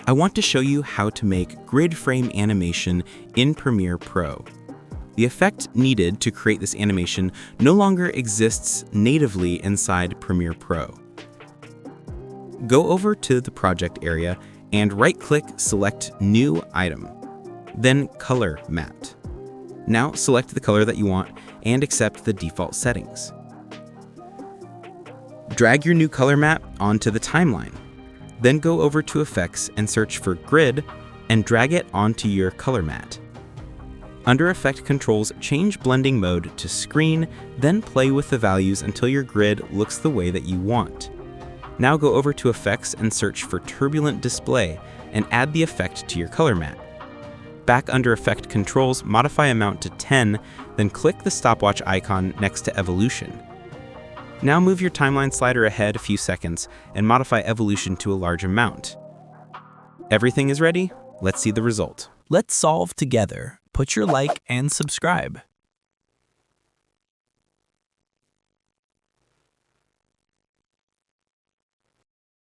I want to show you how to make grid frame animation in Premiere Pro. The effect needed to create this animation no longer exists natively inside Premiere Pro. Go over to the project area and right-click Select New Item, then Color Matte. Now select the color that you want and accept the default settings. Drag your new color map onto the timeline. Then go over to Effects and search for Grid and drag it onto your color matte. Under Effect Controls, change Blending Mode to Screen, then play with the values until your grid looks the way that you want. Now go over to Effects and search for Turbulent Display and add the effect to your color matte. Back under Effect Controls, modify Amount to 10, then click the stopwatch icon next to Evolution. Now move your timeline slider ahead a few seconds and modify Evolution to a large amount. Everything is ready? Let's see the result. Let's solve together. Put your like and subscribe.